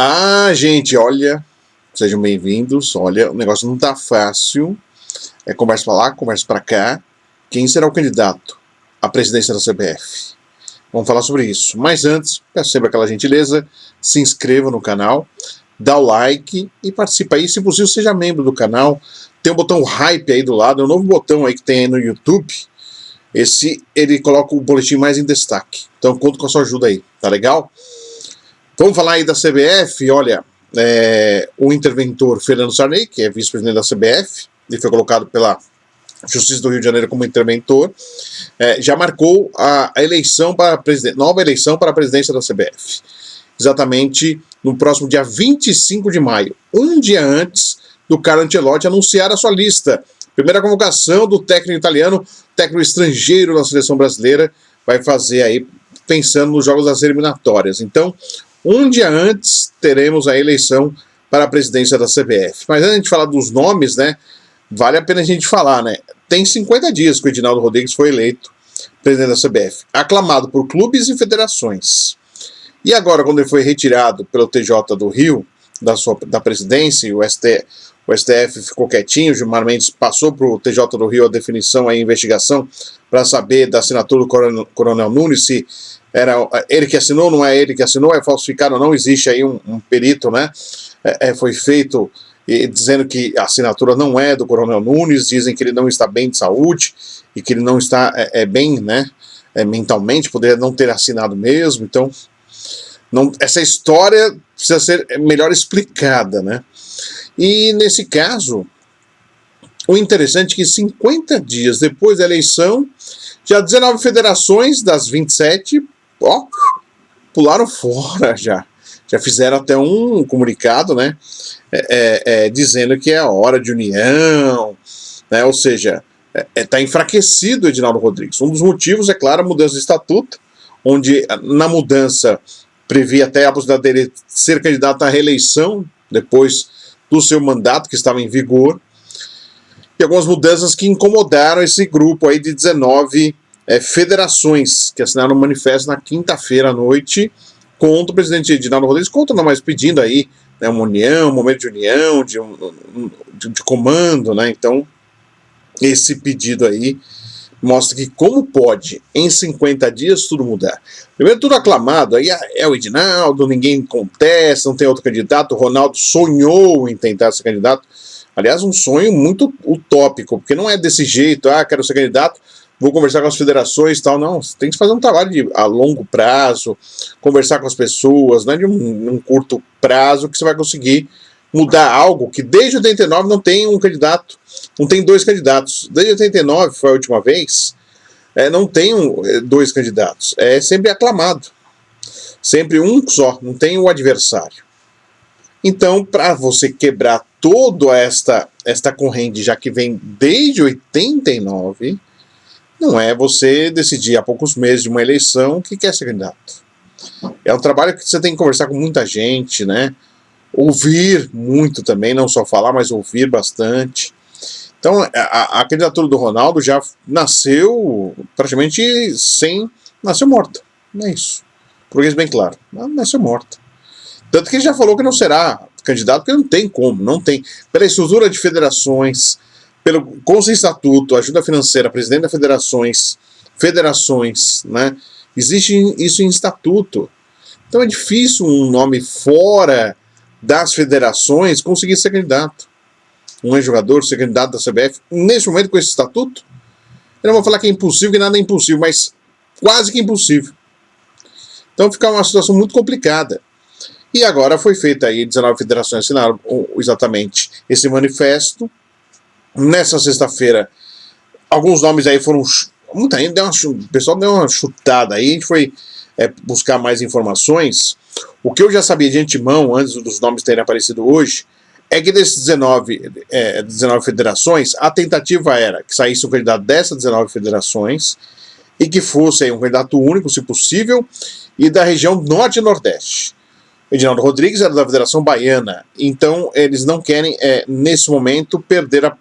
Ah, gente, olha, sejam bem-vindos. Olha, o negócio não tá fácil. É conversa pra lá, conversa pra cá. Quem será o candidato à presidência da CBF? Vamos falar sobre isso. Mas antes, peço sempre aquela gentileza, se inscreva no canal, dá o like e participa aí. Se possível, seja membro do canal. Tem um botão hype aí do lado, é um novo botão aí que tem aí no YouTube. Ele coloca o boletim mais em destaque. Então, conto com a sua ajuda aí, tá legal? Vamos falar aí da CBF. Olha, o interventor Fernando Sarney, que é vice-presidente da CBF, ele foi colocado pela Justiça do Rio de Janeiro como interventor, já marcou a eleição para presidente, nova eleição para a presidência da CBF, exatamente no próximo dia 25 de maio, um dia antes do Carlo Ancelotti anunciar a sua lista. Primeira convocação do técnico italiano, técnico estrangeiro na seleção brasileira, vai fazer aí pensando nos jogos das eliminatórias. Então, um dia antes teremos a eleição para a presidência da CBF. Mas antes de falar dos nomes, né, vale a pena a gente falar, né? Tem 50 dias que o Edinaldo Rodrigues foi eleito presidente da CBF, aclamado por clubes e federações. E agora, quando ele foi retirado pelo TJ do Rio, da presidência, e o STF ficou quietinho, o Gilmar Mendes passou para o TJ do Rio a definição, a investigação, para saber da assinatura do Coronel Nunes, se era ele que assinou, não é ele que assinou, é falsificado ou não, existe aí um perito, né? Foi feito dizendo que a assinatura não é do Coronel Nunes, dizem que ele não está bem de saúde e que ele não está bem, né? Mentalmente, poderia não ter assinado mesmo, então essa história precisa ser melhor explicada, né? E nesse caso, o interessante é que 50 dias depois da eleição, já 19 federações das 27, pularam fora já. Já fizeram até um comunicado, né? Dizendo que é a hora de união, né? Ou seja, está enfraquecido o Edinaldo Rodrigues. Um dos motivos, é claro, a mudança de estatuto, onde na mudança previa até a possibilidade dele ser candidato à reeleição depois do seu mandato, que estava em vigor, e algumas mudanças que incomodaram esse grupo aí de 19 federações, que assinaram um manifesto na quinta-feira à noite contra o presidente Edinaldo Rodrigues, contra não, mas pedindo aí, né, uma união, um momento de união, de comando, né? Então, esse pedido aí mostra que como pode, em 50 dias, tudo mudar. Primeiro, tudo aclamado, aí é o Edinaldo, ninguém contesta, não tem outro candidato, o Ronaldo sonhou em tentar ser candidato, aliás, um sonho muito utópico, porque não é desse jeito, quero ser candidato, vou conversar com as federações e tal, não, você tem que fazer um trabalho a longo prazo, conversar com as pessoas, não é de um curto prazo que você vai conseguir mudar algo que desde 89 não tem um candidato, não tem dois candidatos. Desde 89, foi a última vez, não tem dois candidatos. É sempre aclamado. Sempre um só, não tem o adversário. Então, para você quebrar toda esta corrente, já que vem desde 89, não é você decidir há poucos meses de uma eleição que quer ser candidato. É um trabalho que você tem que conversar com muita gente, né? Ouvir muito também, não só falar, mas ouvir bastante. Então, a candidatura do Ronaldo já nasceu praticamente nasceu morta. Não é isso. Português bem claro. Nasceu morta. Tanto que ele já falou que não será candidato, porque não tem como, não tem. Pela estrutura de federações, com o estatuto, ajuda financeira, presidente das federações, né? Existe isso em estatuto. Então é difícil um nome fora das federações conseguir ser candidato. Um ex-jogador ser candidato da CBF, nesse momento com esse estatuto, eu não vou falar que é impossível, que nada é impossível, mas quase que impossível. Então fica uma situação muito complicada. E agora foi feita aí, 19 federações assinaram exatamente esse manifesto. Nessa sexta-feira, alguns nomes aí foram... Muita gente o pessoal deu uma chutada aí, a gente foi buscar mais informações. O que eu já sabia de antemão, antes dos nomes terem aparecido hoje, é que desses 19 federações, a tentativa era que saísse um candidato dessas 19 federações e que fosse aí um candidato único, se possível, e da região norte e nordeste. Edinaldo Rodrigues era da Federação Baiana, então eles não querem, nesse momento, perder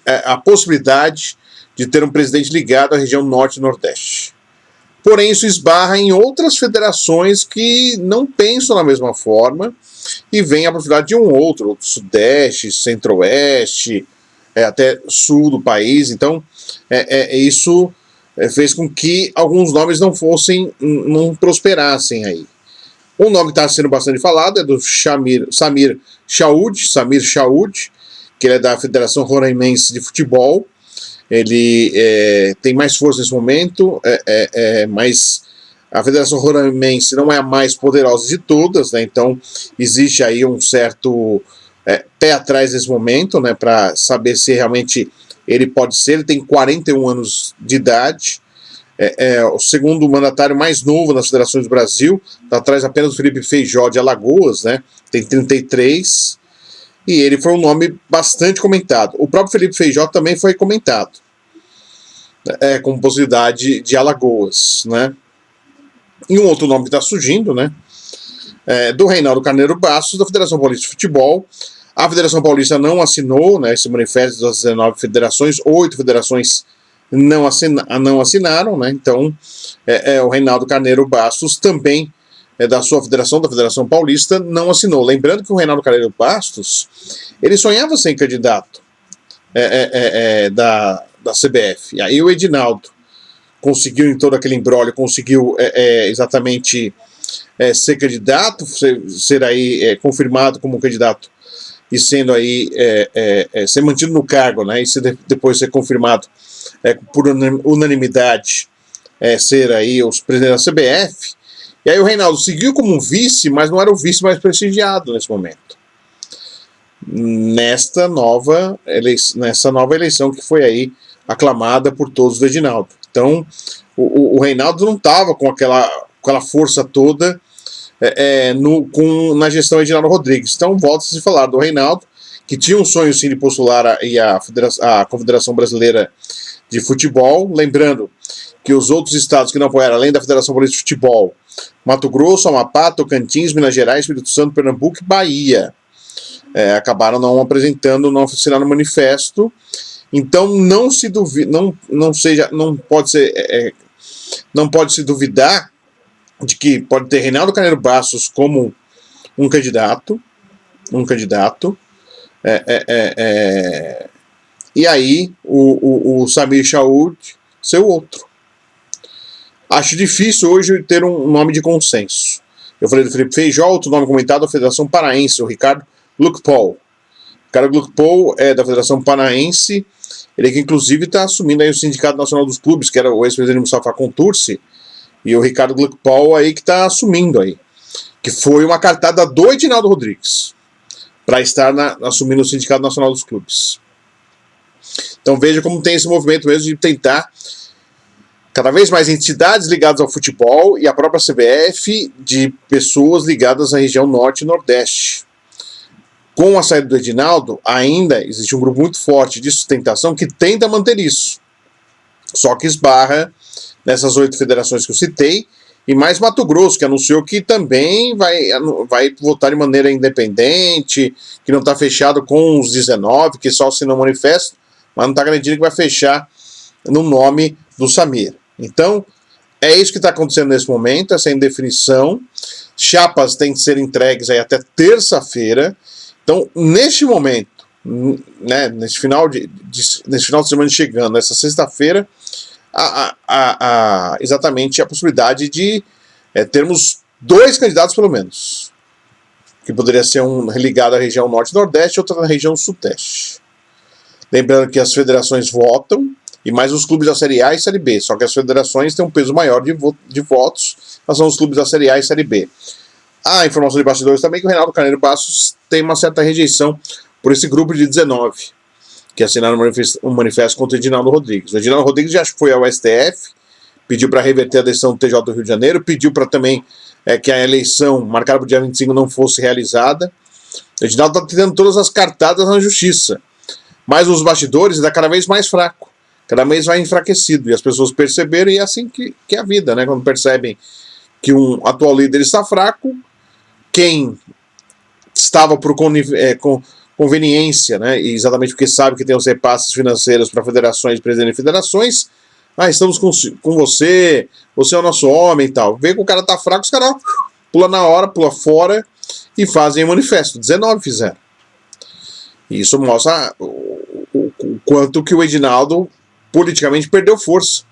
a possibilidade de ter um presidente ligado à região norte e nordeste. Porém, isso esbarra em outras federações que não pensam da mesma forma e vem a possibilidade de um outro Sudeste, Centro-Oeste, até Sul do país. Então, isso fez com que alguns nomes não prosperassem aí. Um nome que está sendo bastante falado é do Samir Chaoud, que ele é da Federação Roraimense de Futebol. Ele tem mais força nesse momento, mas a Federação Roraimense não é a mais poderosa de todas, né? Então existe aí um certo pé atrás nesse momento, né, para saber se realmente ele pode ser. Ele tem 41 anos de idade, o segundo mandatário mais novo nas federações do Brasil, está atrás apenas do Felipe Feijó de Alagoas, né, tem 33, e ele foi um nome bastante comentado. O próprio Felipe Feijó também foi comentado, com possibilidade de Alagoas, né. E um outro nome que está surgindo, né, do Reinaldo Carneiro Bastos, da Federação Paulista de Futebol. A Federação Paulista não assinou, né, esse manifesto das 19 federações, 8 federações não assinaram, né, então o Reinaldo Carneiro Bastos também, da sua federação, da Federação Paulista, não assinou. Lembrando que o Reinaldo Carneiro Bastos, ele sonhava ser candidato da CBF. E aí o Edinaldo conseguiu, em todo aquele imbróglio, conseguiu exatamente ser candidato, ser aí confirmado como candidato e sendo aí ser mantido no cargo, né, e depois ser confirmado por unanimidade, ser aí os presidentes da CBF. E aí o Reinaldo seguiu como um vice, mas não era o vice mais prestigiado nesse momento, nessa nova eleição que foi aí aclamada por todos do Edinaldo. Então o Reinaldo não estava com aquela força toda na gestão Edinaldo Rodrigues. Então volta a se falar do Reinaldo, que tinha um sonho sim de postular a Confederação Brasileira de Futebol. Lembrando que os outros estados que não apoiaram, além da Federação Paulista de Futebol, Mato Grosso, Amapá, Tocantins, Minas Gerais, Espírito Santo, Pernambuco e Bahia, acabaram não apresentando, não assinando o manifesto. Então não se duvida, não pode se duvidar de que pode ter Reinaldo Carneiro Bastos como um candidato, e aí o Samir Chaoud ser o outro. Acho difícil hoje ter um nome de consenso. Eu falei do Felipe Feijó, outro nome comentado da Federação Paraense, o Ricardo Gluckpaul. O Ricardo Gluckpaul é da Federação Paraense, ele que inclusive está assumindo aí o Sindicato Nacional dos Clubes, que era o ex-presidente Mustafa Contursi, e o Ricardo Gluckpaul aí que está assumindo aí, que foi uma cartada do Edinaldo Rodrigues para estar assumindo o Sindicato Nacional dos Clubes. Então veja como tem esse movimento mesmo de tentar cada vez mais entidades ligadas ao futebol e a própria CBF, de pessoas ligadas à região norte e nordeste. Com a saída do Edinaldo, ainda existe um grupo muito forte de sustentação que tenta manter isso. Só que esbarra nessas 8 federações que eu citei, e mais Mato Grosso, que anunciou que também vai votar de maneira independente, que não está fechado com os 19, que só assinou o manifesto, mas não está garantindo que vai fechar no nome do Samir. Então, é isso que está acontecendo nesse momento, essa indefinição. Chapas têm que ser entregues aí até terça-feira. Então, neste momento, né, nesse final de semana chegando, nessa sexta-feira, exatamente a possibilidade de termos 2 candidatos pelo menos, que poderia ser um ligado à região norte e nordeste e outro na região sudeste. Lembrando que as federações votam, e mais os clubes da Série A e Série B, só que as federações têm um peso maior de votos, mas são os clubes da Série A e Série B. A informação de bastidores também que o Reinaldo Carneiro Bastos tem uma certa rejeição por esse grupo de 19, que assinaram um manifesto contra o Edinaldo Rodrigues. O Edinaldo Rodrigues já foi ao STF, pediu para reverter a decisão do TJ do Rio de Janeiro, pediu para também que a eleição marcada para o dia 25 não fosse realizada. O Edinaldo está tendo todas as cartadas na justiça, mas os bastidores está cada vez mais fraco, cada vez mais enfraquecido, e as pessoas perceberam, e é assim que é a vida, né? Quando percebem que um atual líder está fraco, quem estava por conveniência, né, e exatamente porque sabe que tem os repasses financeiros para federações, presidentes de federações, Estamos com você, você é o nosso homem e tal. Vê que o cara tá fraco, os caras pulam na hora, pula fora e fazem o manifesto. 19 fizeram. E isso mostra o quanto que o Edinaldo politicamente perdeu força.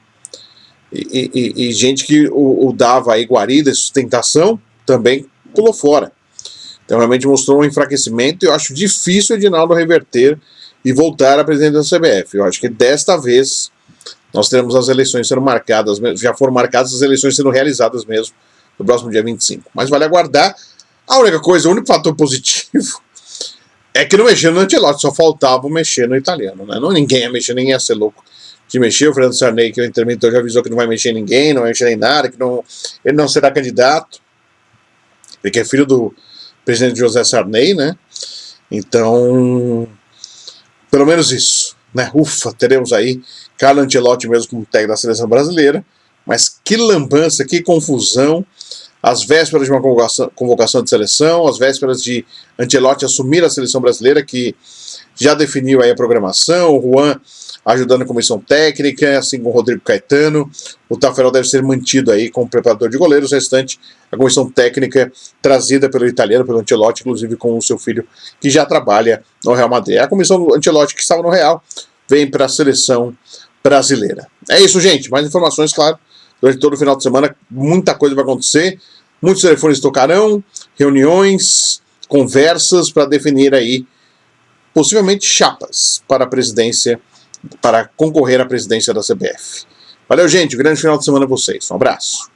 E gente que o dava aí guarida e sustentação também pulou fora. Então realmente mostrou um enfraquecimento e eu acho difícil o Edinaldo reverter e voltar a presidente da CBF. Eu acho que desta vez nós teremos as eleições sendo marcadas, já foram marcadas as eleições sendo realizadas mesmo no próximo dia 25. Mas vale aguardar. A única coisa, o único fator positivo é que não mexeu no Ancelotti, só faltava mexer no italiano, né? Não, ninguém ia mexer, ninguém ia ser louco de mexer. O Fernando Sarney, que é o interventor, já avisou que não vai mexer em ninguém, não vai mexer em nada, que ele não será candidato, porque é filho do presidente José Sarney, né? Então, pelo menos isso, né? Ufa, teremos aí Carlo Ancelotti mesmo como técnico da seleção brasileira, mas que lambança, que confusão. Às vésperas de uma convocação de seleção, às vésperas de Ancelotti assumir a seleção brasileira, que já definiu aí a programação, o Juan ajudando a comissão técnica, assim como o Rodrigo Caetano. O Tafarel deve ser mantido aí como preparador de goleiros, o restante, a comissão técnica trazida pelo italiano, pelo Ancelotti, inclusive com o seu filho, que já trabalha no Real Madrid. A comissão do Ancelotti, que estava no Real, vem para a seleção brasileira. É isso, gente. Mais informações, claro, durante todo o final de semana, muita coisa vai acontecer, muitos telefones tocarão, reuniões, conversas para definir aí, possivelmente chapas para a presidência, para concorrer à presidência da CBF. Valeu, gente, um grande final de semana a vocês. Um abraço.